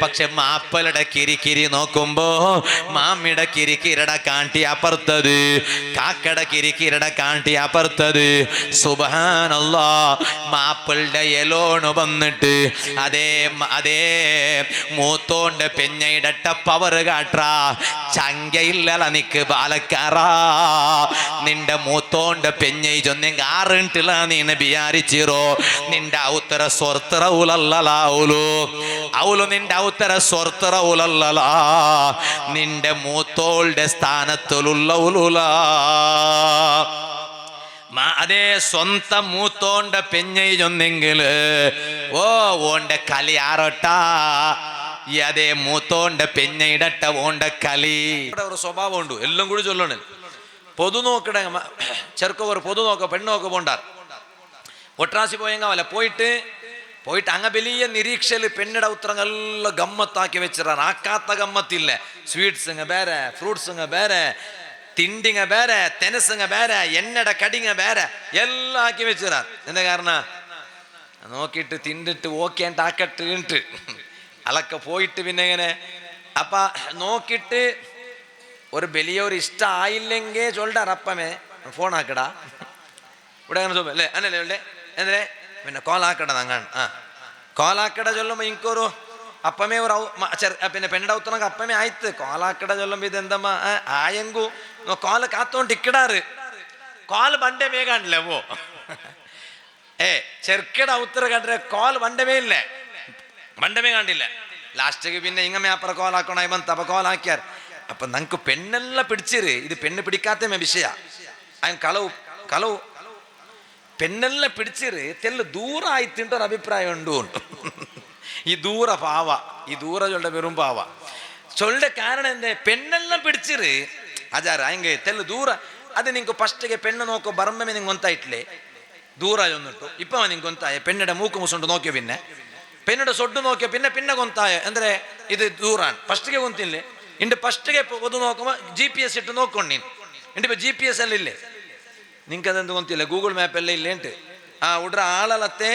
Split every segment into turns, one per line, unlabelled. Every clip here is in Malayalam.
പക്ഷെ മാപ്പളുടെ കിരിക്കിരി നോക്കുമ്പോ മാമിയുടെ കിരിക്കിരടെ കാണ്ടി അപ്പുറത്തത്, കാക്കയുടെ കിരിക്കിരടെ കാണ്ടി അപ്പുറത്തത്. സുബ്ഹാനല്ലാഹ്, മാപ്പിളുടെ എലോണ് വന്നിട്ട് അതേ അതേ മൂത്തോണ്ട് പെഞ്ഞയിടട്ട പവർ കാട്ടാ. ചങ്കയില്ലല നിക്ക് ബാലക്കാറാ, നിന്റെ മൂത്തോണ്ട് പെഞ്ഞയി ചൊന്നെങ്കിൽ ആറിട്ടില്ല നീന്ന് വിചാരിച്ചിരോ. നിന്റെ ഔത്തര സ്വർത്തറ ഉലല്ലലാവുലു അവളു, നിന്റെ ഔത്തര സ്വർത്തറ ഉലല്ലല, നിന്റെ മൂത്തോളുടെ സ്ഥാനത്തിലുള്ള ഉലുല. അതേ സ്വന്തം മൂത്തോണ്ട പെഞ്ഞയി ചൊന്നെങ്കില് ഓന്റെ കലി ആറട്ടാ. അതേ മൂത്തോണ്ട പെഞ്ഞയിടട്ട ഓണ്ട കലി. ഒരു സ്വഭാവം ഉണ്ട്, എല്ലാം കൂടി ചൊല്ലണേ. പൊതു നോക്കട ചെറുക്കവർ പൊതു നോക്ക പെണ്ണു നോക്ക പോണ്ടാർ. ഒട്രാസി പോയെങ്കാവല്ല പോയിട്ട് അങ്ങ വലിയ നിരീക്ഷയില് പെണ്ണിടെ ഉത്തരങ്ങളെല്ലാം ഗമ്മത്താക്കി വെച്ചിടാൻ. ആക്കാത്ത ഗമ്മത്തില്ല. സ്വീറ്റ്സുങ്ങ ಬೇರೆ, ഫ്രൂട്ട്സുങ്ങ ಬೇರೆ, തിണ്ടിങ്ങ ಬೇರೆ, തെനസുങ്ങ ಬೇರೆ, എണ്ണയുടെ കടിങ്ങ ಬೇರೆ എല്ലാം ആക്കി വെച്ചിടാൻ. എന്താ കാരണം? നോക്കിയിട്ട് തിണ്ടിട്ട് ഓക്കേണ്ട ആക്കട്ട് അതൊക്കെ പോയിട്ട് പിന്നെ ഇങ്ങനെ അപ്പ നോക്കിയിട്ട് ഒരു വലിയൊരു ഇഷ്ടം ആയില്ലെങ്കിൽ ചൊല്ലാർ അപ്പമേ ഫോൺ ആക്കടാ ഇവിടെ അങ്ങനെ ചൊല്ലേ അല്ലേ എന്തേ പിന്നെ കോലാക്കട അങ്ങനെ കോലാക്കട ചൊല്ലുമ്പോ എനിക്കൊരു അപ്പമേ ഒരു പിന്നെ പെണ്ണിടെ ഉത്തരക്ക് അപ്പമേ ആಯ್ತು. കോലാക്കട ചൊല്ലുമ്പോ ഇതെന്തമ്മ ആയെങ്കു കോല കാത്തോണ്ട് ഇക്കിടാറ് കോല് ബണ്ടേ വേഗാണ്ടില്ലേ പോ ചെറുക്കട ഉത്തര കണ്ടേ കോല് ബണ്ടമേ ഇല്ലേ, ബണ്ടമേ കണ്ടില്ല. ലാസ്റ്റക്ക് പിന്നെ ഇങ്ങമേ അപ്പുറം കോലാക്കണായി ಬಂತ അപ്പൊ കോലാക്കിയാർ. അപ്പൊ നമുക്ക് പെണ്ണെല്ലാം പിടിച്ചിര്. ഇത് പെണ്ണ് പിടിക്കാത്ത വിഷയ കളവ് പെണ്ണെല്ലാം പിടിച്ചിര് തെല്ല് ദൂര ആയിത്തിൻ്റെ ഒരു അഭിപ്രായം ഉണ്ട്. ഈ ദൂര പാവ, ഈ ദൂര ചൊല്ലെ വെറും പാവ ചൊല്ലെ കാരണം എന്തേ പെണ്ണെല്ലാം പിടിച്ചിര് അജാര ಹಂಗೆ തെല്ല് ദൂര. അത് നിങ്ങൾക്ക് ഫസ്റ്റിಗೆ പെണ്ണ് നോക്കോ ബർമ്മೆ ನಿಂಗೆ ಗೊತ್ತಾಯ್ತಲೇ ದೂರ ಚೊന്നിಟ್ಟು ಇಪ್ಪ ನಿಂಗೆ ಗೊತ್ತಾಯ. പെണ്ണിടെ മൂക്ക് മുസുണ്ട് നോക്കിയ പിന്നെ പെണ്ണിടെ സൊഡ് നോക്കിയ പിന്നെ ಗೊತ್ತಾಯ ಅಂದ್ರೆ ಇದು ದೂರಾನ್ ಫಸ್ಟಿಗೆ ಗೊತ್ತಿಲ್ಲ. ಇಂಡು ಫಸ್ಟಿಗೆ പൊതു നോക്കുമ്പോൾ GPS ഇട്ട് നോക്കണം നീ. ಇಂಡು ഇപ്പോൾ GPS എല്ലാം ഇല്ലേ നിങ്ങൾക്ക് അതെന്ത് ಗೊತ್ತಿಲ್ಲ, ಗೂಗಲ್ ಮ್ಯಾಪ್ ಎಲ್ಲ ಇಲ್ಲೇ ಉಂಟು. ಉಡ್ರ ಆಳಲತ್ತೆ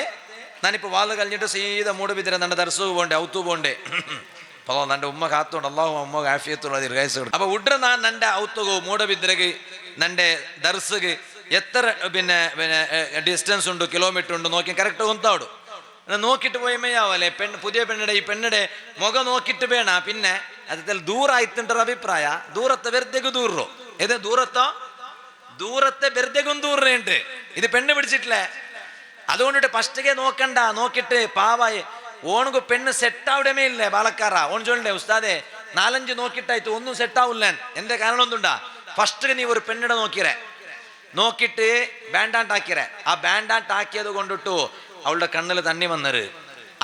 ನಾನಿപ്പോൾ വാല് കഴിഞ്ഞിട്ട് സീത മൂടബിദ്ര ನನ್ನ ദർശവ് പോണ്ടേ ഔത്തു പോണ്ടേ അപ്പോൾ ನನ್ನ ഉമ്മ കാത്തോണ്ട് അള്ളാഹു അമ്മ ആഫിയത്തുള്ള ദീർഘായുസ്സു. അപ്പോൾ ഉഡ്ര ഞാൻ എൻ്റെ ഔത്തുകു മൂടബിദ്രക്ക് നൻ്റെ ദർശക്ക് എത്ര പിന്നെ ഡിസ്റ്റൻസ് ഉണ്ട് കിലോമീറ്റർ ഉണ്ട് നോക്കി കറക്റ്റ് ಗೊತ್ತಾവಡು. നോക്കിയിട്ട് പോയമ്മയാവല്ലേ പുതിയ പെണ്ണിടെ ഈ പെണ്ണിടെ മുഖം നോക്കിയിട്ട് വേണ. പിന്നെ അതിൽ ദൂര ആയിത്തിൻ്റെ അഭിപ്രായ ദൂരത്തെ വെറുതെക്ക് ദൂറോ ഏത് ദൂരത്തെ വെറുതെക്കും ദൂറുണ്ട്. ഇത് പെണ്ണ് പിടിച്ചിട്ടില്ലേ അതുകൊണ്ടിട്ട് ഫസ്റ്റിಗೆ നോക്കണ്ട. നോക്കിയിട്ട് പാവായി ഓണക്ക് പെണ്ണ് സെറ്റാവിടമേ ഇല്ലേ ബാലക്കാറ ഓൺ ചൊല്ലേ ഉസ്താദെ 4-5 നോക്കിയിട്ടായിട്ട് ഒന്നും സെറ്റാവില്ല. എന്റെ കാരണം ഒന്നുണ്ടാ ഫസ്റ്റ് നീ ഒരു പെണ്ണിടെ നോക്കിയിട്ട് ബാൻഡാണ്ടാക്കിയറേ. ആ ബാൻഡാണ്ടാക്കിയത് കൊണ്ടിട്ടു അവളുടെ കണ്ണിൽ തണ്ണി വന്നത്.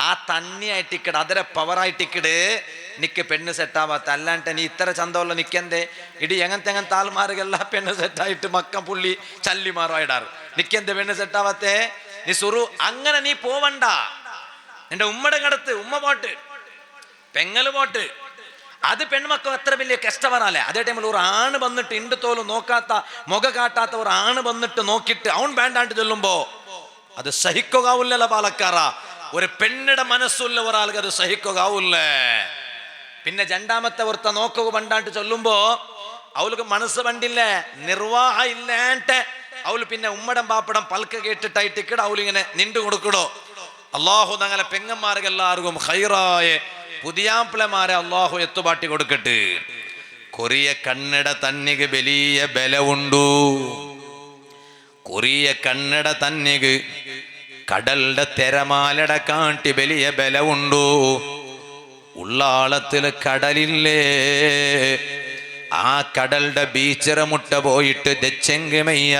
ആ തണ്ണി ആയിട്ടിക്കട് അതര പവറായിട്ടിക്കട് നിക്ക് പെണ്ണ് സെറ്റാവാത്ത. അല്ലാണ്ട് നീ ഇത്ര ചന്തമുള്ള നിക്കെന്തേ ഇടി എങ്ങനത്തെ ആൾമാർക്കെല്ല പെണ്ണ് സെറ്റായിട്ട് മക്കം പുള്ളി ചല്ലി മാറായിടാറ്. നിക്കെന്തേ പെണ്ണ് സെറ്റാവാത്തേ നീ സുറു അങ്ങനെ നീ പോവണ്ട. എന്റെ ഉമ്മയുടെ കടത്ത് ഉമ്മ പോട്ട് പെങ്ങല് പോട്ട് അത് പെൺമക്കൾ അത്ര വലിയ കഷ്ടവരല്ലേ. അതേ ടൈമിൽ ഒരു ആണ് വന്നിട്ട് ഇണ്ട് തോലും നോക്കാത്ത മുഖ കാട്ടാത്ത ഒരു ആണ് വന്നിട്ട് നോക്കിയിട്ട് അവൻ വേണ്ടാണ്ട് ചൊല്ലുമ്പോ അത് സഹിക്കുകയില്ല പാലക്കാറ. ഒരു പെണ്ണിടെ മനസ്സുള്ള ഒരാൾക്ക് അത് സഹിക്കുകയില്ല. പിന്നെ രണ്ടാമത്തെ ഒരുത്ത നോക്കുക പണ്ടാണ്ട് ചൊല്ലുമ്പോ അവൾക്ക് മനസ്സ് പണ്ടില്ലേ നിർവാഹ ഇല്ലാണ്ട് അവള് പിന്നെ ഉമ്മടം പാപ്പടം പൽക്ക കേട്ടിട്ടായിട്ടിക്കട അവളിങ്ങനെ നിണ്ടു കൊടുക്കടോ. അള്ളാഹു ഞങ്ങളെ പെങ്ങന്മാർക്ക് എല്ലാവർക്കും ഹൈറായ പുതിയാപ്പിളമാരെ അള്ളാഹു എത്തുപാട്ടി കൊടുക്കട്ടെ. കൊറിയ കന്നഡ തന്നിക്ക് വലിയ ബലമുണ്ടു. കൊറിയ കന്നഡ തന്നിക്ക് കടലിന്റെ തിരമാലയുടെ കാട്ടി വലിയ ബലമുണ്ടു. ഉള്ളാളത്തില് കടലില്ലേ ആ കടലിന്റെ ബീച്ചിറ മുട്ട പോയിട്ട് ദച്ചെങ്കുമയ്യ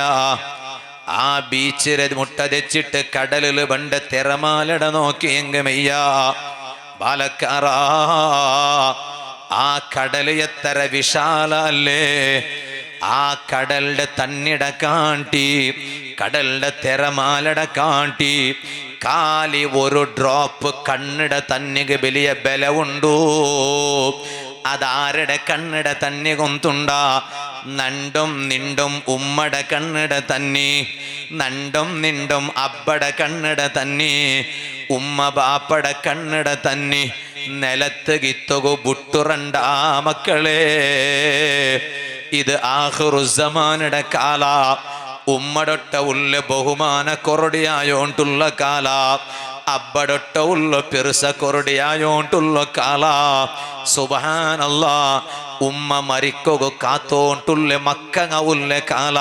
ആ ബീച്ചിര മുട്ട തെച്ചിട്ട് കടലില് പണ്ട് തിരമാലട നോക്കി എങ്കുമയ്യ ബാലക്കാറ. ആ കടല് എത്ര വിശാലല്ലേ. ആ കടലിന്റെ തന്നിട കാട്ടി കടലിന്റെ തിരമാലട കാട്ടി കാലി ഒരു ഡ്രോപ്പ് കണ്ണിട തന്നിക്ക് വലിയ ബലമുണ്ടു. അതാരുടെ കണ്ണിട തന്നെ കൊന്തുണ്ട നണ്ടും നിണ്ടും ഉമ്മട കണ്ണിട തന്നി നണ്ടും നിണ്ടും അബ്ബട കണ്ണിട തന്നി ഉമ്മ ബാപ്പട കണ്ണിട തന്നി നിലത്ത് കിത്തുകു ബുട്ടുറണ്ട മക്കളെ. ഇത് ആഖിറുസ്സമാനുടെ കാല. ഉമ്മടൊട്ട ഉള്ള ബഹുമാന കൊറടിയായോണ്ടുള്ള കാല. അബ്ബടൊട്ട ഉള്ള പെരുസ കൊറടിയായോണ്ടുള്ള കാല. സുബ്ഹാനല്ലാ. ഉമ്മ മരിക്കൊകു കാത്തോണ്ടുള്ള മക്കങ്ങ ഉള്ള കാല.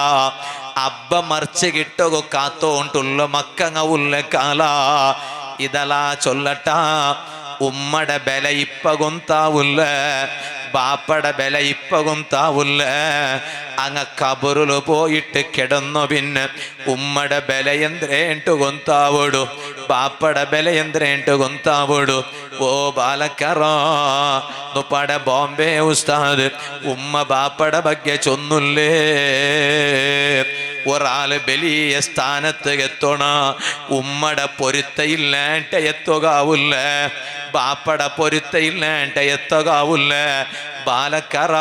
അബ്ബ മറിച്ച് കിട്ടൊകു കാത്തോണ്ടുള്ള മക്കങ്ങ ഉള്ള കാല. ഇതലാ ചൊല്ലട്ട. ഉമ്മടെ ബല ഇപ്പ ഗൊന്താവുല്ല, ബാപ്പടെ ബല ഇപ്പ ഗൊന്താവുല്ല. അങ്ങ കബറില് പോയിട്ട് കിടന്നു പിന്നെ ഉമ്മടെ ബല ಎಂದ್ರೇಂಟು ഗൊന്താവോಡು, ബാപ്പടെ ബല ಎಂದ್ರೇಂಟು ഗൊന്താവോಡು. ഓ ബാലക്കറ നുപ്പാടെ ബോംബെ ഉസ്താദ് ഉമ്മ ബാപ്പടെ ಬಗ್ಗೆ ചൊന്നുല്ലേ. ഒരാള് വലിയ സ്ഥാനത്ത് എത്തണ ഉമ്മടെ പൊരുത്തയില്ലാണ്ട എത്തുകാവില്ല, ബാപ്പടെ പൊരുത്തയില്ലാണ്ട എത്തുകാവില്ല. ബാലക്കറ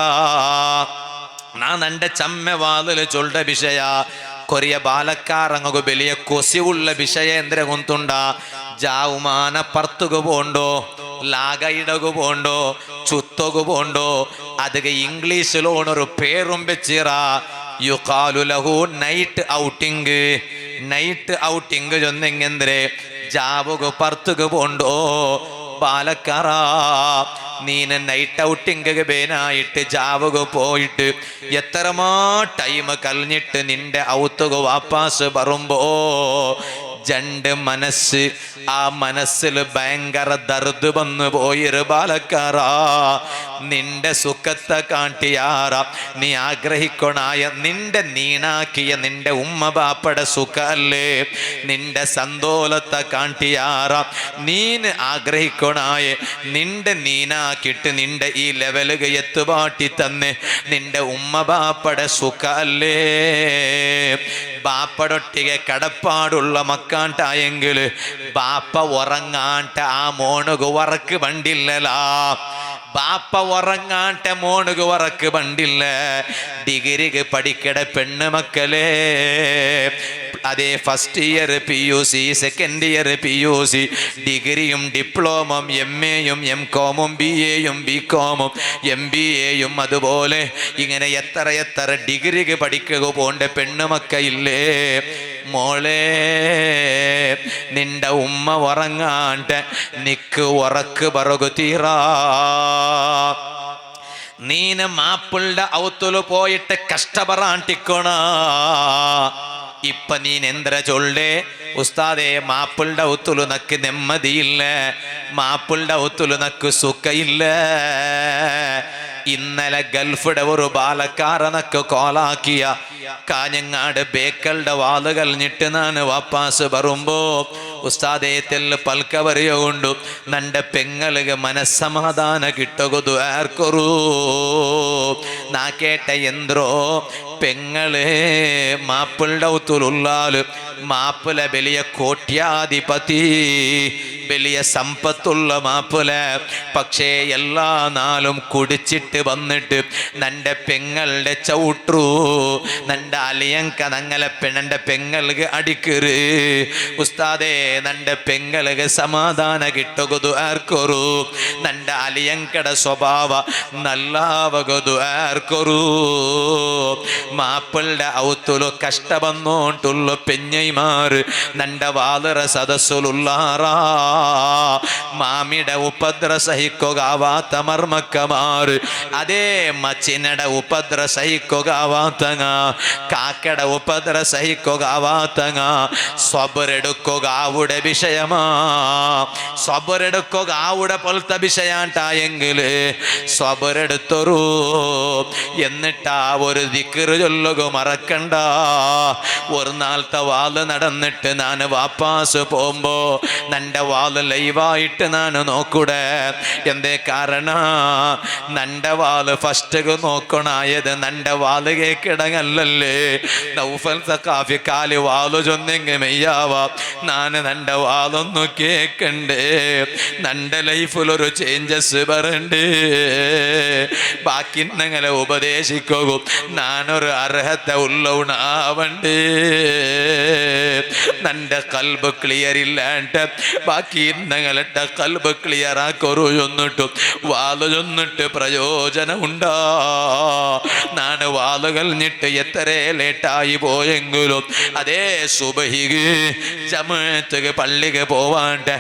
ನಾನಂಡೆ ಚಮ್ಮೆ ವಾದಲು ಚೊಲ್ಡ ವಿಷಯ ಕೊರಿಯ ಬಾಲಕಾರಂಗು ಬೆಲೆಯ ಕೊಸಿವುಳ್ಳ ವಿಷಯ ಎಂದ್ರೆ ಗೊತ್ತುಂಡ. ಜಾವುಮಾನ ಪರ್ತುಗು ಬೋಂಡೋ, ಲಾಗ ಇಡಗು ಬೋಂಡೋ, ಚುತ್ತಗು ಬೋಂಡೋ. ಅದಕ್ಕೆ ಇಂಗ್ಲೀಷಿಲೋನರು ಪೇರುಂ ಬೆಚ್ಚಿರ. ಯುಕಾಲು ಲಹು ನೈಟ್ ಔಟಿಂಗ್. ನೈಟ್ ಔಟಿಂಗ್ ಜೊಂದೆಂಗೆಂದ್ರೆ ಜಾವುಗು ಪರ್ತುಗು ಬೋಂಡೋ. ബാലക്കാറ നീന് നൈറ്റ് ഔട്ടിംഗ് ബേനായിട്ട് ജാവുക പോയിട്ട് എത്രമാ ടൈം കഴിഞ്ഞിട്ട് നിന്റെ ഔത്തുക വാപ്പാസ് വരുമ്പോ ജണ്ട് മനസ്സ്, ആ മനസ്സിൽ ഭയങ്കര ദർദ് വന്നു പോയിരു ബാലക്കാറ. നിന്റെ സുഖത്തെ കാട്ടിയാറ നീ ആഗ്രഹിക്കണായ നിന്റെ നീണാക്കിയ നിന്റെ ഉമ്മ ബാപ്പയുടെ സുഖ അല്ലേ, നിന്റെ സന്തോലത്തെ കാട്ടിയാറ നീന് ആഗ്രഹിക്കണായ നിന്റെ നീനാക്കിട്ട് നിന്റെ ഈ ലെവലുക എത്തുപാട്ടി തന്നെ നിന്റെ ഉമ്മ ബാപ്പയുടെ സുഖ അല്ലേ. ബാപ്പടൊട്ടിಗೆ കടപ്പാടുള്ള മക്കാണ്ടായെങ്കിൽ ബാപ്പ ഉറങ്ങാണ്ട ആ മോണുകു വറക്ക് വണ്ടില്ലലാ. ബാപ്പ ഉറങ്ങാണ്ട മോണുകു വറക്ക് വണ്ടില്ല. ഡിഗ്രിക്ക് പഠിക്കട പെണ്ണ് മക്കളെ, അതേ first year PUC, second year PUC, ഡിഗ്രിയും ഡിപ്ലോമയും MAയും MCOMും BAയും BCOMും MBAയും അതുപോലെ ഇങ്ങനെ എത്ര ഡിഗ്രിക്ക് പഠിക്കുക പോണ്ട പെണ്ണുമക്ക ഇല്ലേ. മോളെ നിന്റെ ഉമ്മ ഉറങ്ങാണ്ട് നിക്ക് ഉറക്ക് പറകു തീറാ. നീന് മാപ്പിളുടെ ഔത്തുല് പോയിട്ട് കഷ്ടപ്പെടാണ്ടിക്കണ. ഇപ്പൊ നീൻ എന്ത്ര ചൊല്ലേ ഉസ്താദേ, മാപ്പിളുടെ ഔത്തുല് നക്ക് നെമ്മതിയില്ല, മാപ്പിളുടെ ഔത്തുല് നക്ക് സുഖയില്ല. ഇന്നലെ ഗൾഫിടെ ഒരു ബാലക്കാരനക്ക് കോലാക്കിയ കാഞ്ഞങ്ങാട് ബേക്കളുടെ വാല് കഴിഞ്ഞിട്ട് നാന് വാപ്പാസ് വരുമ്പോ ഉസ്താദേ തെല്ല് പൽക്കവറിയുകൊണ്ടു നന്റെ പെങ്ങൾക്ക് മനസ്സമാധാന കിട്ടുകതു ആർക്കൊരു. നാ കേട്ട എന്ത്രോ പെങ്ങള് മാപ്പിളുടെ ഔത്തുലുള്ളാല് മാപ്പിള വലിയ കോട്യാധിപതി, വലിയ സമ്പത്തുള്ള മാപ്പിള. പക്ഷേ എല്ലാ നാളും കുടിച്ചിട്ട് വന്നിട്ട് നന്റെ പെങ്ങളുടെ ചവിട്ടു, നന്റെ അലിയങ്ക നങ്ങളെ നന്റെ പെങ്ങൾക്ക് അടിക്കറ്. ഉസ്താദേ നന്റെ പെങ്ങൾക്ക് സമാധാന കിട്ടുകതു ആർക്കൊരു. നന്റെ അലിയങ്കട സ്വഭാവ നല്ലാവകതു ആർക്കൊരു. മാപ്പിളുടെ ഔത്തുലു കഷ്ട വന്നോണ്ടുള്ള പെഞ്ഞൈമാര് നന്റെ വാലറ സദസ്സുലുള്ളാറാ. മാമിയുടെ ഉപദ്ര സഹിക്കുകയാവാത്ത മർമക്കമാർ, അതേ മച്ചിനയുടെ ഉപദ്ര സഹിക്കുകയാവാത്തങ്ങ, കാക്കയുടെ ഉപദ്ര സഹിക്കുകയാവാത്തങ്ങ. സ്വബറെടുക്കുക ആവുടെ വിഷയമാ, സ്വബറെടുക്കുക ആവുടെ പോലത്തെ വിഷയാണ്ടായെങ്കിൽ സ്വബറെടുത്തൊരു. എന്നിട്ടാ ഒരു ദിക്റ് ചൊല്ലുക മറക്കണ്ട. ഒരു നാളത്തെ വാല് നടന്നിട്ട് ഞാൻ വാപ്പാസ് പോകുമ്പോ നന്റെ വാല് ലൈവായിട്ട് ഞാൻ നോക്കൂടെ. എന്തേ കാരണ നന്റെ വാല് ഫസ്റ്റ് നോക്കണായത് നന്റെ വാല് കേക്കിടങ്ങല്ലേ. നൗഫൽ സഖാഫി കാല് വാല് ചൊന്നെങ്കിൽ മെയ്യാവാ. നാന് നന്റെ വാലൊന്നു കേക്കണ്ടേ, നന്റെ ലൈഫിലൊരു ചേഞ്ചസ് വരണ്ടേ. ബാക്കി നിങ്ങളെ ഉപദേശിക്കൂ, നാനൊരു അർഹത ഉള്ളവണാവണ്ടേ. നന്റെ കൽബ് ക്ലിയർ ഇല്ലാണ്ട് ബാക്കി
ബാക്കി ഞങ്ങളുടെ കൽബ് ക്ലിയറാക്കൊരു ചൊന്നിട്ടു വാല് ചൊന്നിട്ട് പ്രയോജനം ഉണ്ടാ. നാണ് വാല് കഴിഞ്ഞിട്ട് എത്ര ലേറ്റായി പോയെങ്കിലും അതേ സുബഹിക്ക് ജമാഅത്ത് പള്ളിക്ക് പോവാണ്ട്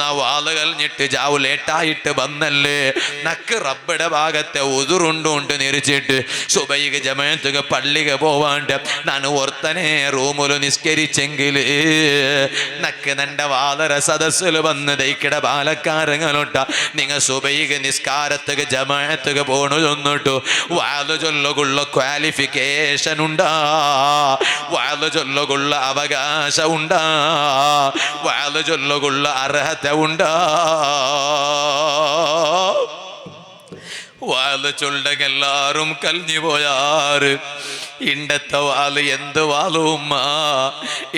നാ വാല് കഴിഞ്ഞിട്ട് ജാവു ലേറ്റായിട്ട് വന്നല്ലേ നക്ക് റബ്ബയുടെ ഭാഗത്തെ ഉതുറുണ്ടുകൊണ്ട് നിരിച്ചിട്ട് സുബഹിക്ക് ജമാഅത്ത് പള്ളിക്ക് പോവാണ്ട് ನಾನು ഓർത്തനെ റൂമിൽ നിസ്കരിച്ചെങ്കിൽ നക്ക് നന്റെ വാലര സദസ്സിൽ വന്ന് ദൈക്കിട ബാലക്കാരങ്ങളോട്ട നിങ്ങൾ സുബൈക്ക് നിസ്കാരത്തുക ജമാഅത്തുക പോണു ചൊന്നിട്ടു വാല് ചൊല്ലുകൊള്ള ക്വാളിഫിക്കേഷൻ ഉണ്ടാ, വാല് ചൊല്ലുകൊള്ള അവകാശം ഉണ്ടാ, വാല് ചൊല്ലുകൊള്ള അർഹത ഉണ്ടാ. വാല് ചൊല്ലക എല്ലാരും കലിഞ്ഞു പോയാറ്. ഇണ്ടത്തെ വാല് എന്ത് വാലു ഉമ്മ,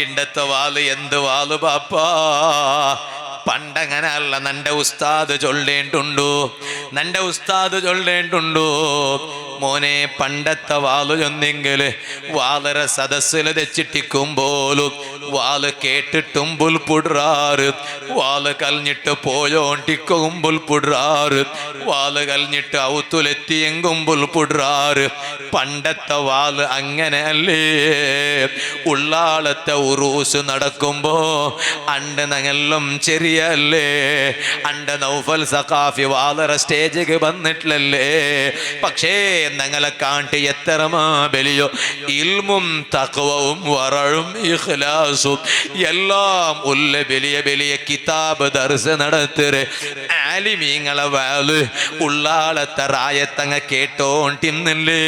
ഇണ്ടത്തെ വാല് എന്ത് വാല് ബാപ്പാ. പണ്ടങ്ങനെ അല്ല, നന്റെ ഉസ്താദ് ചൊല്ലേണ്ടുണ്ടു, നന്റെ ഉസ്താദ് ചൊല്ലേണ്ടുണ്ടു. മോനെ പണ്ടത്തെ വാല് ചൊന്നെങ്കിൽ വാലര സദസ്സിൽ തെച്ചിട്ടിക്കുമ്പോലും വാല് കേട്ടിട്ടും പുൽപുടാറ്, വാല് കലിഞ്ഞിട്ട് പോയോണ്ടിക്കും പുൽപുടാറ്, വാല് കലിഞ്ഞിട്ട് ഔത്തുലെത്തിയെങ്കും പുൽപുടാറ്. പണ്ടത്തെ വാല് അങ്ങനെ അല്ലേ. ഉള്ളാളത്തെ ഉറൂസ് നടക്കുമ്പോ അണ്ട് ഞങ്ങളെല്ലാം ചെറിയല്ലേ, അണ്ട് നൗഫൽ സഖാഫി വാലറ സ്റ്റേജിക്ക് വന്നിട്ടില്ലല്ലേ. പക്ഷേ ഞങ്ങളെ കാട്ടി എത്രമാ വലിയോ ഇൽമും തഖ്വയും വറഴും ഇഖ്ലാസും എല്ലാം ഉള്ള വലിയ വലിയ കിതാബ് ദർസ് നടത്തരെ ആലിമീങ്ങളെ വാല് ഉള്ളാളത്തെ റായത്തങ്ങ കേട്ടോണ്ടിന്നില്ലേ.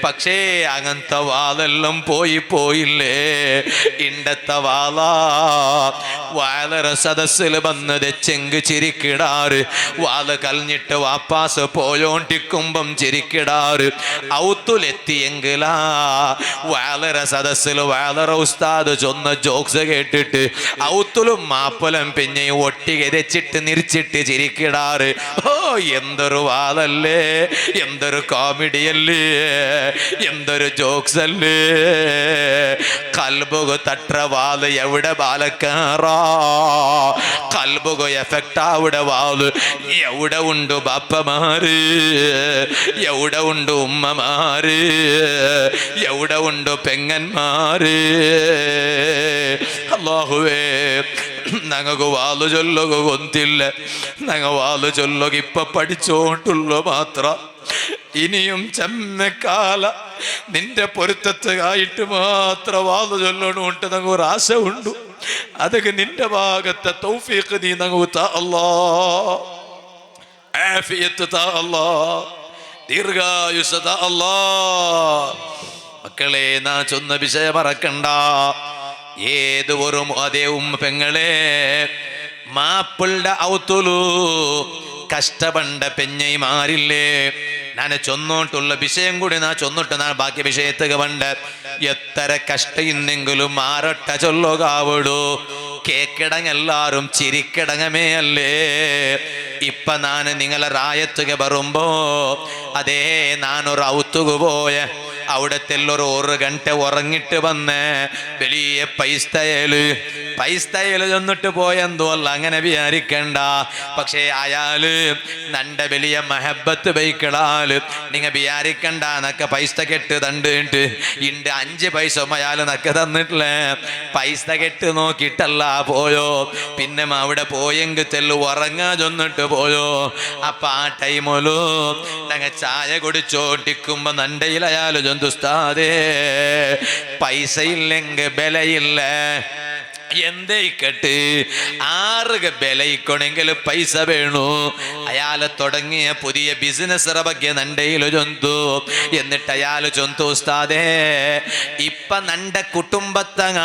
പക്ഷേ അങ്ങനത്തെ വാലെല്ലാം പോയില്ലേ. ഇണ്ടത്തെ വാലാ വാലറ സദസ്സിൽ വന്നത് ചെങ്ക് ചിരിക്കിടാറ്, വാല് കലിഞ്ഞിട്ട് വാപ്പാസ് പോയോണ്ടിക്കുമ്പം ചിരിക്കിടാറ്. ഔത്തുലെത്തിയെങ്കിലാ വാലറ സദസ്സിൽ വാലറ ഉസ്താദ് ചൊന്ന ജോക്സ് കേട്ടിട്ട് ഔത്തുലും മാപ്പലും പിന്നെയും ഒട്ടിക രച്ചിട്ട് നിരിച്ചിട്ട് ചിരിക്കിടാറ്. എന്തൊരു വാലല്ലേ, എന്തൊരു കോമഡിയല്ലേ, എന്തൊരു ജോക്സ് അല്ലേ. കൽബുക തട്ട വാല് എവിടെ ബാലക്കാറാ, കൽബുക എഫക്റ്റ് അവിടെ വാല് എവിടെ ഉണ്ട് ബാപ്പമാര്, എവിടെ ഉണ്ട് ഉമ്മമാര്, എവിടെ ഉണ്ട് പെങ്ങന്മാര്. അല്ലാഹുവേ ഞങ്ങൾക്ക് വാല് ചൊല്ലുക കൊന്തില്ല, ഞങ്ങൾ വാല് ചൊല്ലുക ഇപ്പൊ പഠിച്ചോണ്ടുള്ളു മാത്രം. ഇനിയും ചെമ്മക്കാല നിന്റെ പൊരുത്തത്തുകായിട്ട് മാത്രം വാല് ചൊല്ലണോണ്ട് ഞങ്ങൾ ഒരു ആശ ഉണ്ട്. അതൊക്കെ നിന്റെ ഭാഗത്തെ തൗഫീഖ് നീ ഞങ്ങൾ താ അല്ലാ, ആഫിയത്ത് താ അല്ലാ, ദീർഘായുസ്സ താ അല്ലാ. മക്കളെ നാ ചൊന്ന വിഷയം മറക്കണ്ട. ഏത് ഒരു അതേ പെങ്ങളെ മാപ്പിളുടെ ഔത്തുലു കഷ്ടപണ്ട പെഞ്ഞൈമാരില്ലേ. ഞാൻ ചൊന്നോട്ടുള്ള വിഷയം കൂടി നാ ചൊന്നിട്ട് നാ ബാക്കി വിഷയത്തുക പണ്ട് എത്ര കഷ്ട ഇന്നെങ്കിലും മാറട്ട ചൊല്ലുകാവിടൂ. കേക്കിടങ്ങെല്ലാരും ചിരിക്കിടങ്ങമേ അല്ലേ. ഇപ്പൊ നാന് നിങ്ങളെ റായത്തുക വരുമ്പോ അതേ നാനൊരു ഔത്തുക പോയ അവിടത്തെ ഒരു ഗಂಟೆ ഉറങ്ങിട്ട് വന്ന് വലിയ പൈസ്തയല് ചെന്നിട്ട് പോയെന്തോ അല്ല, അങ്ങനെ വിചാരിക്കണ്ട. പക്ഷേ അയാള് നന്റെ വലിയ മഹബത്ത് ബൈക്കിടാല് നിങ്ങ വിചാരിക്കണ്ട നക്ക പൈസ കെട്ട് തണ്ടിട്ട് ഇണ്ട് 5 പൈസ അയാള് നക്ക തന്നിട്ടില്ലേ. പൈസ കെട്ട് നോക്കിയിട്ടല്ല പോയോ, പിന്നെ അവിടെ പോയെങ്കിൽ തെല്ലു ഉറങ്ങാ ചെന്നിട്ട് പോയോ. അപ്പൊ ആ ടൈമൊലു ഞങ്ങ ചായ കുടിച്ചോണ്ടിക്കുമ്പോ നണ്ടയിൽ അയാള് ഉസ്താദേ പൈസ ഇല്ലെങ്കിൽ ബലയില്ല. എന്തേക്കട്ട് 6 ബലയിക്കണമെങ്കിൽ പൈസ വേണു. അയാള് തുടങ്ങിയ പുതിയ ബിസിനസ് ಬಗ್ಗೆ നണ്ടയിൽ ചൊന്തു. എന്നിട്ട് അയാള് ചൊന്തു ഉസ്താദേ ഇപ്പൊ നന്റെ കുടുംബത്തങ്ങ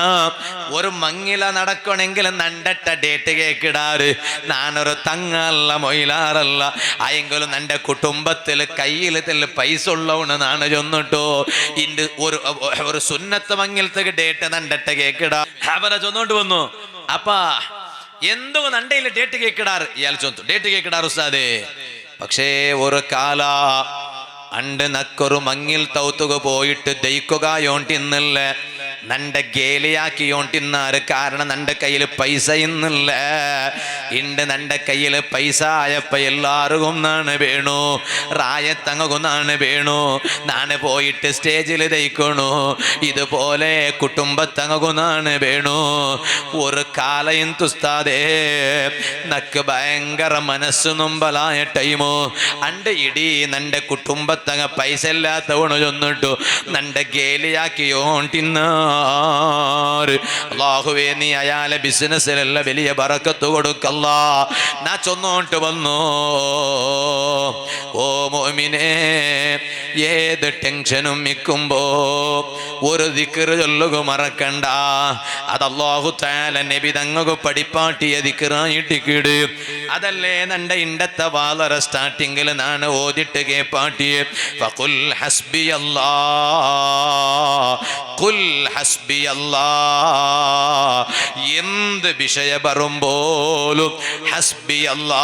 ഒരു മങ്ങില നടക്കണമെങ്കിൽ നണ്ടട്ട ഡേറ്റ് കേക്കിടാറ്. ഞാനൊരു തങ്ങല്ല മൊയിലാറല്ല, ആയെങ്കിലും നന്റെ കുടുംബത്തിൽ കയ്യിൽ പൈസ ഉള്ളവണ് നാണ് ചൊന്നിട്ടോ ഇണ്ട് ഒരു സുന്നത്ത് മങ്ങിലത്തെ ഡേറ്റ് നണ്ടട്ട കേക്കിടാ. അവനെ ചൊന്നോണ്ട് വന്നു. അപ്പ എന്തോ നണ്ടയിൽ ഡേറ്റ് കേക്കിടാറ്. ഇയാൾ ചൊന്തു ഡേറ്റ് കേക്കിടാറ് ഉസ്താദേ. പക്ഷേ ഒരു കാല അണ്ട് നക്കൊരു മങ്ങിൽ തൗത്തുക പോയിട്ട് ദയിക്കുകയോണ്ടിന്നില്ല. നന്റെ ഗേലിയാക്കിയോണ്ടിന്നാറ് കാരണം നന്റെ കയ്യിൽ പൈസ ഇന്നില്ല ഇണ്ട് നന്റെ കയ്യിൽ പൈസ ആയപ്പോ എല്ലാവർക്കും നാണ് വേണു റായത്തങ്ങും നാണ് വേണു നാണ് പോയിട്ട് സ്റ്റേജിൽ ദയിക്കണു ഇതുപോലെ കുടുംബത്തങ്ങും നാണ് വേണു ഒരു കാലയും തുസ്താദേ നക്ക് ഭയങ്കര മനസ്സ് നൊമ്പലായ ടൈമോ അണ്ട് ഇടീ നന്റെ കുടുംബത്തങ്ങ പൈസ ഇല്ലാത്തവണു ചൊന്നിട്ടു നന്റെ ഗേലിയാക്കിയോണ്ടിന്നാറ് അല്ലാഹുവേ നീ അയാളെ ബിസിനസ്സിലുള്ള വലിയ ബറക്കത്ത് കൊടുക്കല്ല നാ ചൊന്നോട്ട് വന്നു ഓ മോമിനെ ഏത് ടെൻഷനും നിൽക്കുമ്പോ ഒരു ദിക്ർ ചൊല്ലുക മറക്കണ്ട അത് അല്ലാഹു തആല നബി തങ്ങൾക്ക് പഠിപ്പാട്ടിയ ദിക്റായിട്ടിക്കിട് അതല്ലേ നന്റെ ഇണ്ടത്തെ വാളറ സ്റ്റാർട്ടിങ്ങിൽ നാണ് ഓതിട്ട് കേപ്പാട്ടിയെ ഫഖുൽ ഹസ്ബിയല്ലാ ഖുൽ ഹസ്ബിയല്ലാ എന്ത് വിഷയ വരുമ്പോലും ഹസ്ബിയല്ലാ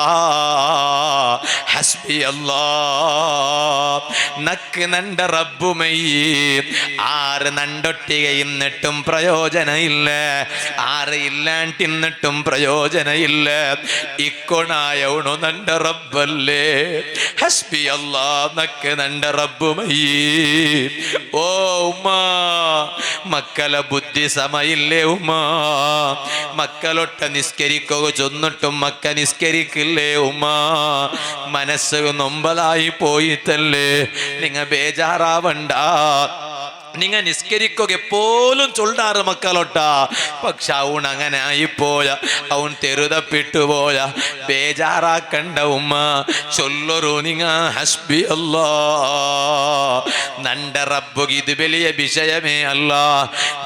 ഹസ്ബിയല്ലാ നക്ക് നന്റെ റബ്ബുമയ്യ് ആറ് നണ്ടൊട്ടിക ഇന്നിട്ടും പ്രയോജന ഇല്ല ആറ് ഇല്ലാണ്ടിന്നിട്ടും പ്രയോജന ഇല്ല ഇക്കൊണായവണു നന്റെ റബ്ബല്ലേ ഹസ്ബി അല്ലാ നക്ക് നന്റെ റബ്ബുമയ്യ് ഓ ഉമ്മാ മക്കളെ ബുദ്ധി സമയില്ലേ ഉമ്മാ മക്കളൊട്ട നിസ്കരിക്കുക ചൊന്നിട്ടും മക്ക നിസ്കരിക്കില്ലേ ഉമ്മാ മനസ്സ് നൊമ്പലായി പോയിട്ടല്ലേ നിങ്ങ ബേജാറാവണ്ട നിങ്ങ നിസ്കരിക്കുക എപ്പോലും ചൊല്ലാറ് മക്കളൊട്ട പക്ഷെ അവൻ അങ്ങനെ ആയിപ്പോയ അവൻ തെരുതപ്പെട്ടുപോയ ബേജാറാക്കണ്ട ഉമ്മ ചൊല്ലൊരു നിങ്ങ ഹസ്ബി അല്ലാ നന്റെ റബ്ബുക്ക് ഇത് വലിയ വിഷയമേ അല്ല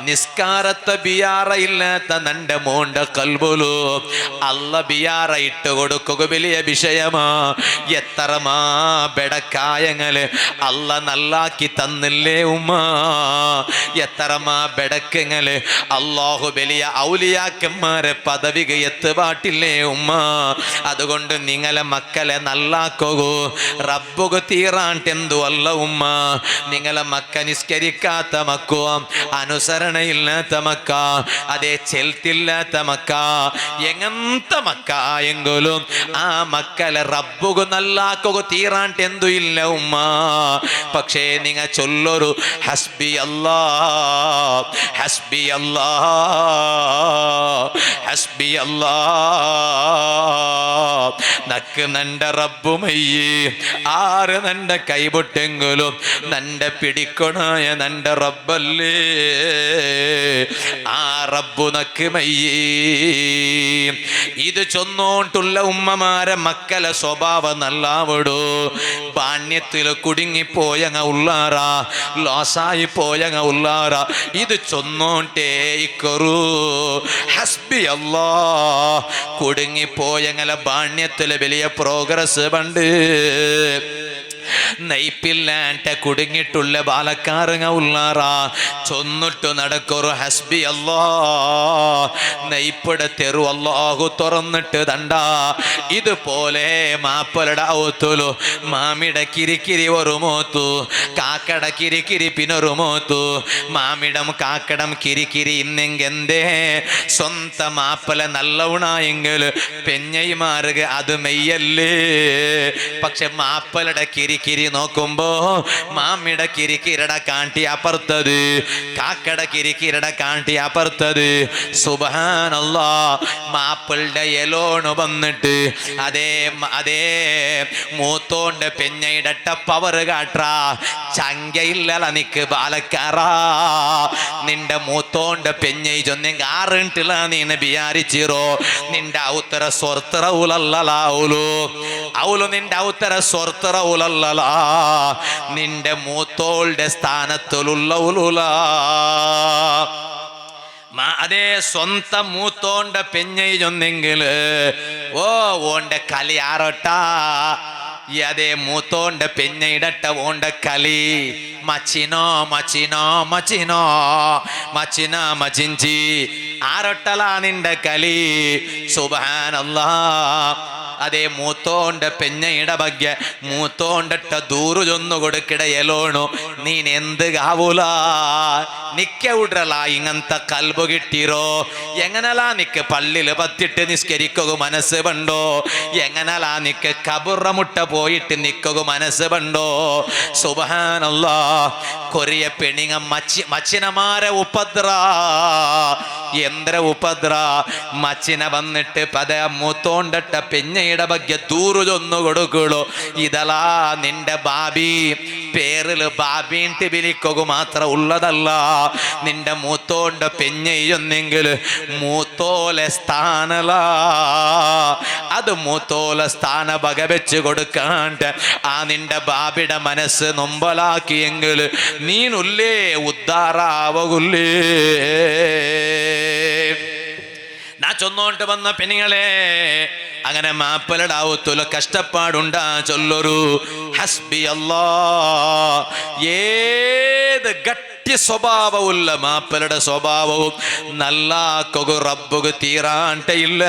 നിസ്കാരത്തെ ബിയാറ ഇല്ലാത്ത നന്റെ മോണ്ട കൽബുലു അല്ല ബിയാറ ഇട്ട് കൊടുക്കുക വലിയ വിഷയമാ എത്രമാ ബെടക്കായങ്ങള് അല്ല നല്ലാക്കി തന്നില്ലേ ഉമ്മ എത്രമാ ബെടക്കങ്ങള് അല്ലാഹു വലിയ ഔലിയാക്കന്മാരെ പദവിക എത്തുപാട്ടില്ലേ ഉമ്മ അതുകൊണ്ട് നിങ്ങളെ മക്കളെ നല്ലാക്കൂ റബ്ബുക തീറാണ്ടെന്തു അല്ല ഉമ്മ നിങ്ങളെ മക്ക നിസ്കരിക്കാത്ത മക്കോ അനുസരണയില്ലാത്ത മക്ക അതേ ചെൽത്തില്ലാത്ത മക്ക എങ്ങനത്തെ മക്ക എങ്കിലും ആ മക്കളെ റബ്ബുക നല്ലാക്കുക തീറാണ്ടെന്തു ഇല്ല ഉമ്മ പക്ഷേ നിങ്ങ ചൊല്ലൊരു ഹസ്ബി അല്ലാ ഹസ്ബി അല്ലാ ഹസ്ബി അല്ലാ നക്ക് നന്റെ റബ്ബുമയ്യ് ആറ് നന്റെ കൈപൊട്ടെങ്കിലും നന്റെ പിടിക്കൊണായ നന്റെ റബ്ബല്ലേ ആ റബ്ബു നക്ക് മയ്യേ ഇത് ചൊന്നോണ്ടുള്ള ഉമ്മമാരെ മക്കളെ സ്വഭാവം നല്ലാവിടൂ ബാണ്യത്തിൽ കുടുങ്ങിപ്പോയങ്ങ ഉള്ളാറാ ലോസായി പോയങ്ങ ഉള്ളാറാ ഇത് ചൊന്നോണ്ടേ ഇക്കറൂ ഹസ്ബി അല്ലാ കുടുങ്ങിപ്പോയങ്ങളെ ബാണ്യത്തില് വലിയ പ്രോഗ്രസ് പണ്ട് നെയ്പ്പില്ലാണ്ട കുടുങ്ങിട്ടുള്ള ബാലക്കാരങ്ങ ഉള്ളാറാ ചൊന്നിട്ടു നടക്കൊരു ഹസ്ബി അല്ലാ നെയ്പ്പിടെ തെരു അല്ലാഹു തുറന്നിട്ട് തണ്ടാ ഇതുപോലെ മാപ്പലട ഔത്തുലു മാമിട കിരിക്കിരി ഒരു മോത്തു കാക്കട കിരിക്കിരി പിന്നൊരു മോത്തു മാമിടം കാക്കടം കിരിക്കിരി ഇന്നെങ്കെന്തേ സ്വന്ത മാപ്പല നല്ലവണായെങ്കിൽ പെഞ്ഞൈമാറുക അത് മെയ്യല്ലേ പക്ഷെ മാപ്പലയുടെ കിരിക്കിരി നോക്കുമ്പോ മാമിട കിരിക്കിരട കാണ്ടി അപ്പുറത്തത് കാക്കട കിരിക്കിരട കാണ്ടി അപ്പുറത്തത് സുബ്ഹാനല്ലാ മാപ്പിളുടെ എലോണ് വന്നിട്ട് അതേ അതേ മൂത്തോണ്ട് പെഞ്ഞയിടട്ട പവർ കാട്ടാ ചങ്കയില്ല നിക്ക് ബാലക്കാറാ നിന്റെ മൂത്തോണ്ട് പെഞ്ഞൈ ചൊന്നെങ്കിൽ ആറിട്ടില്ല നീന്ന് വിചാരിച്ചിറോ നിന്റെ ഔത്തര സ്വർത്തറ ഉലല്ലലാവുലു അവളു നിന്റെ ഔത്തര സ്വർത്തറ ഉലല്ലല നിന്റെ മൂത്തോളുടെ സ്ഥാനത്തിലുള്ള ഉലുല അതേ സ്വന്തം മൂത്തോണ്ട പെഞ്ഞൈ ചൊന്നെങ്കില് ഓന്റെ കലി ആറോട്ടാ അതെ മൂത്തോണ്ട പെഞ്ഞയിടട്ട ഓണ്ട കലി മച്ചിനോ മച്ചിനോ മച്ചിനോ മച്ചിന മച്ചിഞ്ചി ആറൊട്ടലാ നിന്റെ കലി സുബ്ഹാനല്ലാ ಅದೇ ಮೂತೋಂಡ ಪೆഞ്ഞയുടെ ಬಗ್ಗೆ ಮೂತೋಂಡಟ್ಟ ದೂರು ಜೊನ್ನು ಕೊಡುಕಿಡ ಎಲೋಣು ನೀನ್ ಎಂದುಗಾವೂಲ നിക്ക ഉടല ഇങ്ങനത്തെ കൽബ് കിട്ടിരോ എങ്ങനലാ നിക്ക് പള്ളില് പത്തിട്ട് നിസ്കരിക്കുക മനസ്സ് പണ്ടോ എങ്ങനലാ നിക്ക് കബുറ മുട്ട പോയിട്ട് നിക്കുക മനസ്സ് പണ്ടോ സുബ്ഹാനല്ലാ കൊറിയ പെണിങ്ങ മച്ചിനമാരെ ഉപദ്ര എന്ത്ര ഉപദ്ര മച്ചിന വന്നിട്ട് പത മൂത്തോണ്ടട്ട പെഞ്ഞയുടെ ಬಗ್ಗೆ ദൂരു ചൊന്നു കൊടുക്കുള്ളൂ ഇതലാ നിന്റെ ബാബി പേരില് ബാബീൻട്ട് വിളിക്കുക മാത്രം ഉള്ളതല്ല നിന്റെ മൂത്തോണ്ട പെഞ്ഞയൊന്നെങ്കിൽ മൂത്തോലെ സ്ഥാനല അത് മൂത്തോലെ സ്ഥാന വക വെച്ച് കൊടുക്കാണ്ട് ആ നിന്റെ ബാബിയുടെ മനസ്സ് നൊമ്പലാക്കിയെങ്കിൽ നീനുല്ലേ ഉദ്ധാറാവകുല്ലേ നാ ചൊന്നോണ്ട് വന്ന പെണ്ണുങ്ങളെ അങ്ങനെ മാപ്പലടാവത്തുള്ള കഷ്ടപ്പാടുണ്ടാ ചൊല്ലൊരു ഹസ്ബി അല്ലാ ഏത് ഗട്ടി സ്വഭാവമുള്ള മാപ്പലയുടെ സ്വഭാവവും നല്ലാക്കൊരു റബ്ബുക്ക് തീരാണ്ട ഇല്ല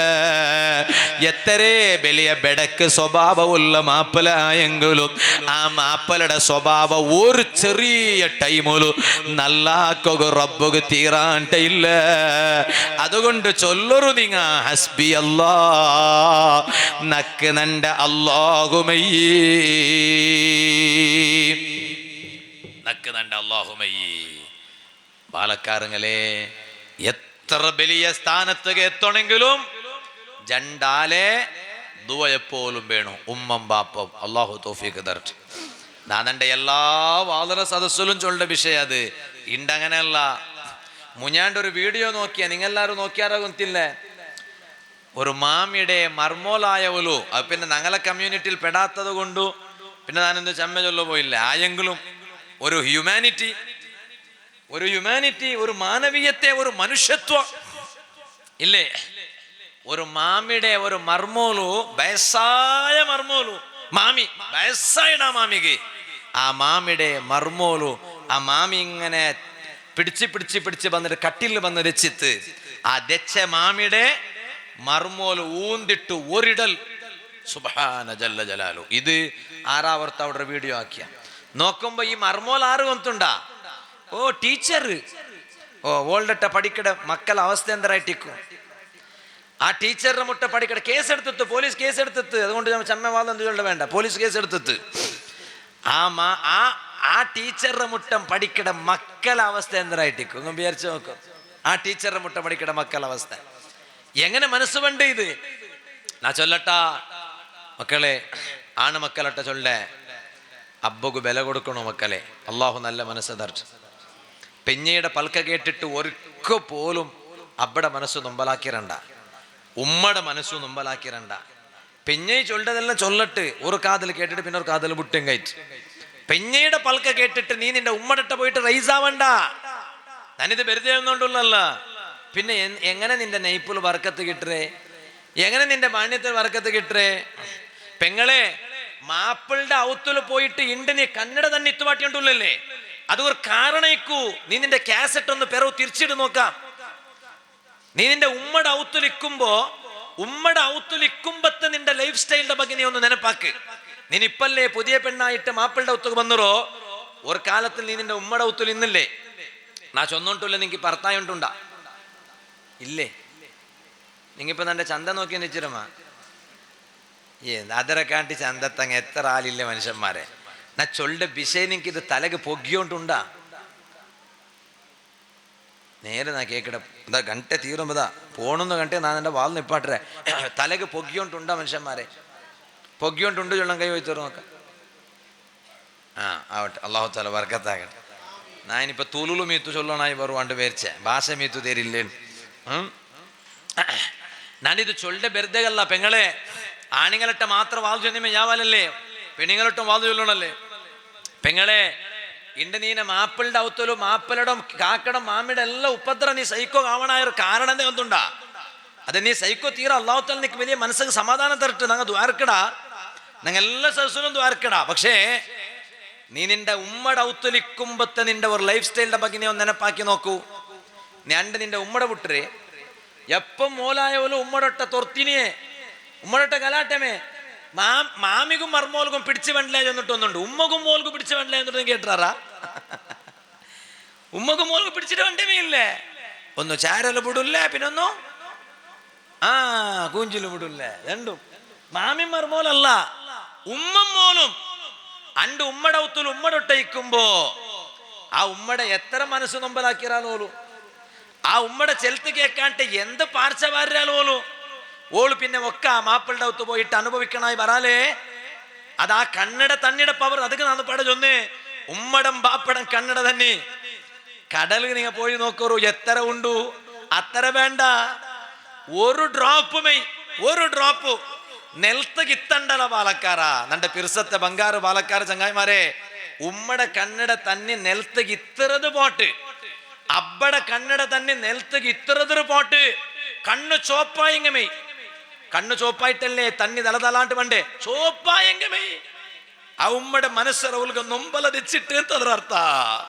എത്രേ വലിയ ബെടക്ക് സ്വഭാവമുള്ള മാപ്പലായെങ്കിലും ആ മാപ്പലയുടെ സ്വഭാവം ഒരു ചെറിയ ടൈമിലും നല്ലാക്കൊരു റബ്ബുക്ക് തീരാണ്ട ഇല്ല അതുകൊണ്ട് ചൊല്ലൊരു നിങ്ങ ഹസ്ബി അല്ലാ നക്ക് നന്റെ അല്ലാഹുമയ്യീ നക്ക് നന്റെ അല്ലാഹുമയ്യീ പാലക്കാരങ്ങളെ എത്ര വലിയ സ്ഥാനത്തേക്ക് എത്തണമെങ്കിലും ജണ്ടാലെ ദുആ എപ്പോഴും വേണം ഉമ്മം ബാപ്പം അല്ലാഹു തൗഫീഖ് തരട്ടെ നാനെൻ്റെ എല്ലാ വാദന സദസ്സിലും ചൊല്ലേണ്ട വിഷയം അത് ഇണ്ടങ്ങനെയല്ല മുഞ്ഞാണ്ടൊരു വീഡിയോ നോക്കിയാ നിങ്ങളെല്ലാവരും നോക്കിയാറോ ഗൊത്തില്ലേ ഒരു മാമിയുടെ മർമോലായവലു അത് പിന്നെ ഞങ്ങളെ കമ്മ്യൂണിറ്റിയിൽ പെടാത്തത് കൊണ്ടു പിന്നെ ഞാനെന്ത് ചമ്മ ചൊല്ല പോയില്ല ആയെങ്കിലും ഒരു ഹ്യൂമാനിറ്റി ഒരു മാനവീയത്തെ ഒരു മനുഷ്യത്വം ഇല്ലേ ഒരു മാമിയുടെ ഒരു മർമോലു വയസ്സായ മർമോലു മാമി വയസ്സായിടാ മാമിക്ക് ആ മാമിയുടെ മർമോലു ആ മാമി ഇങ്ങനെ പിടിച്ച് വന്നിട്ട് കട്ടിൽ വന്ന് രച്ചിത്ത് ആ ദച്ച മാമിയുടെ മർമോല് ഊന്തിട്ട് ഒരിടൽ സുബ്ഹാന ജല്ല ജലാലു ഇത് ആറാവർത്ത അവിടെ വീഡിയോ ആക്കിയ നോക്കുമ്പോ ഈ മർമോൽ ആറ് കൊന്തുണ്ടാ ഓ ടീച്ചർ ഓ ഓൾഡട്ട പഠിക്കട മക്കള അവസ്ഥ എന്തരായിട്ടിക്കും ആ ടീച്ചറിന്റെ മുട്ട പഠിക്കട കേസെടുത്തിട്ട് പോലീസ് കേസെടുത്തിട്ട് അതുകൊണ്ട് ചമ്മവാദം എന്തുകൊണ്ട് വേണ്ട പോലീസ് കേസെടുത്തിട്ട് ആ ടീച്ചറുടെ മുട്ടം പഠിക്കട മക്കള അവസ്ഥ എന്തരായിട്ടിക്കും ഒന്ന് വിചാരിച്ചു നോക്കും ആ ടീച്ചറുടെ മുട്ട പഠിക്കട മക്കള അവസ്ഥ എങ്ങനെ മനസ്സ് വേണ്ട ഇത് നാ ചൊല്ലട്ടാ മക്കളെ ആണ് മക്കളട്ട ചൊല്ലേ അബ്ബക്ക് വില കൊടുക്കണോ മക്കളെ അള്ളാഹു നല്ല മനസ്സ് തരട്ടെ പെഞ്ഞയുടെ പൽക്ക കേട്ടിട്ട് ഒരിക്ക പോലും അബ്ബടെ മനസ്സ് നൊമ്പലാക്കിരണ്ട ഉമ്മയുടെ മനസ്സ് നൊമ്പലാക്കിരണ്ട പെഞ്ഞൈ ചൊല്ലതെല്ലാം ചൊല്ലട്ട് ഒരു കാതിൽ കേട്ടിട്ട് പിന്നെ ഒരു കാതിൽ മുട്ടും കയറ്റ് പെഞ്ഞയുടെ പൽക്ക കേട്ടിട്ട് നീ നിന്റെ ഉമ്മടട്ട പോയിട്ട് റൈസ് ആവണ്ട ഞാനിത് വെറുതെ ഒന്നുകൊണ്ടുള്ളല്ല പിന്നെ എങ്ങനെ നിന്റെ നെയ്പ്പിൽ വർക്കത്ത് കിട്ടേ എങ്ങനെ നിന്റെ മാന്യത്തിൽ വർക്കത്ത് കിട്ടേ പെങ്ങളെ മാപ്പിളുടെ ഔത്തിൽ പോയിട്ട് ഇണ്ട് നീ കന്നഡ തന്നെ ഇത്തുപാട്ടിയുണ്ടല്ലേ അത് ഒരു കാരണയിക്കൂ നീ നിന്റെ കാസറ്റ് ഒന്ന് പെറവ് തിരിച്ചിട്ട് നോക്കാം നീ നിന്റെ ഉമ്മയുടെ ഔത്തുലിക്കുമ്പത്തെ നിന്റെ ലൈഫ് സ്റ്റൈലിന്റെ ಬಗ್ಗೆ നീ ഒന്ന് നെനപ്പാക്ക് നീ ഇപ്പല്ലേ പുതിയ പെണ്ണായിട്ട് മാപ്പിളുടെ ഔത്തുക്ക് വന്നറോ ഒരു കാലത്തിൽ നീ നിന്റെ ഉമ്മയുടെ ഔത്തിൽ ഇന്നില്ലേ നാ ചൊന്നോണ്ടില്ല നിനക്ക് ഭർത്തായുണ്ടാ ഇല്ലേ നിങ്ങിപ്പോ നിന്റെ ചന്ത നോക്കി നിച്ചിരമാ അതരെ കാട്ടി ചന്തത്തങ്ങ എത്ര ആളില്ലേ മനുഷ്യന്മാരെ നാ ചൊല്ലുടെ വിഷയം നിനക്ക് ഇത് തലക്ക് പൊഗ്യോണ്ടുണ്ടാ നേരെ നാ കേക്കട എന്താ ഗಂಟೆ തീരുമ്പതാ പോണെന്ന് ഗಂಟೆ ഞാൻ എൻ്റെ വാൾ നിപ്പാട്ടേ തലക്ക് പൊഗ്യോണ്ടുണ്ടാ മനുഷ്യന്മാരെ പൊഗ്യോണ്ടുണ്ട് ചൊല്ലാൻ കൈ വെച്ചോറ് നോക്കാം ആവട്ടെ അള്ളാഹു താല വർക്കത്താകട്ടെ ഞാനിപ്പോ തുലുലു മീത്തു ചൊല്ലണായി വരുവാണ്ട് പേരിച്ച ഭാഷ മീത്തു തരില്ലേ ഞാനിത് ചൊല്ലുടെ ബെർദകല്ല പെങ്ങളെ ആണിങ്ങളിട്ട മാത്രം വാതു ചെന്നിമേ ഞാവലല്ലേ പെണ്ണുങ്ങളിട്ടും വാതു ചൊല്ലണല്ലേ പെങ്ങളെ ഇണ്ട് നീന മാപ്പിളുടെ ഔത്തലും മാപ്പിളടം കാക്കടം മാമിയുടെ എല്ലാം ഉപദ്ര നീ സൈക്കോ ആവണായ ഒരു കാരണം എന്തേ ഒന്നുണ്ടാ അത് നീ സൈക്കോ തീര അള്ളാഹുത്താൽ നിനക്ക് വലിയ മനസ്സിന് സമാധാനം തരട്ടെ ഞങ്ങൾ ദ്വാരക്കടാ ഞങ്ങൾ എല്ലാ സദസ്സിലും ദ്വാരക്കടാ പക്ഷേ നീ നിന്റെ ഉമ്മയുടെ ഔത്തലിക്കുമ്പത്തെ നിന്റെ ഒരു ലൈഫ് സ്റ്റൈലിന്റെ ಬಗ್ಗೆ നീ ഒന്ന് നെനപ്പാക്കി നോക്കൂ ഞാൻ നിന്റെ ഉമ്മടെ വിട്ടരെ എപ്പം മോലായ പോലും ഉമ്മടൊട്ട തൊർത്തിനിയെ
ഉമ്മടൊട്ട കലാട്ടമേ മാമികും മർമോൽക്കും പിടിച്ചു വേണ്ടലേ ചെന്നിട്ടൊന്നുണ്ട് ഉമ്മകും മോൽക്കും പിടിച്ചു വേണ്ടലേ എന്നിട്ട് കേട്ടാറാ ഉമ്മകും മോൽക്കും പിടിച്ചിട്ട് വേണ്ടമേ ഇല്ലേ ഒന്ന് ചാരല വിടില്ലേ പിന്നൊന്നു കൂഞ്ചില് വിടില്ലേ രണ്ടും മാമി മർമോലല്ല ഉമ്മം മോലും അണ്ട് ഉമ്മടെ ഒത്തുൽ ഉമ്മടൊട്ടയിക്കുമ്പോ ആ ഉമ്മടെ എത്ര മനസ്സ് നൊമ്പലാക്കിയാലോലു ആ ഉമ്മടെ ചെലുത്ത് കേൾക്കാണ്ട് എന്ത് പാർച്ച വാരാലോലു ഓള് പിന്നെ ഒക്കെ ആ മാപ്പിളുടെ ഒത്ത് പോയിട്ട് അനുഭവിക്കണായി വരാലേ അതാ കണ്ണട തണ്ണിയുടെ പവർ അതൊക്കെ നാന്ന് പട ചൊന്ന് ഉമ്മടം ബാപ്പടം കണ്ണട തന്നെ കടലിൽ നിങ്ങൾ പോയി നോക്കൂ എത്ര ഉണ്ടു അത്ര വേണ്ട ഒരു ഡ്രോപ്പ് നെൽത്ത് കിത്തണ്ടല പാലക്കാര നന്റെ പിർസത്തെ ബംഗാറ് പാലക്കാര ചങ്ങായിമാരെ ഉമ്മടെ കണ്ണട തന്നെ നെൽത്ത് ഇത്തറത് പോട്ട് അബ്ബടെ കണ്ണട തന്നെ നെൽത്ത് ഇത്തറത് പോട്ട് കണ്ണു ചോപ്പായെങ്കമേ കണ്ണു ചോപ്പായിട്ടല്ലേ തന്നി തലതലാണ്ട് വേണ്ടേ ചോപ്പായെങ്കമേ ആ ഉമ്മടെ മനസ്സറവുൽക്ക് നൊമ്പല തെച്ചിട്ട് അർത്ഥ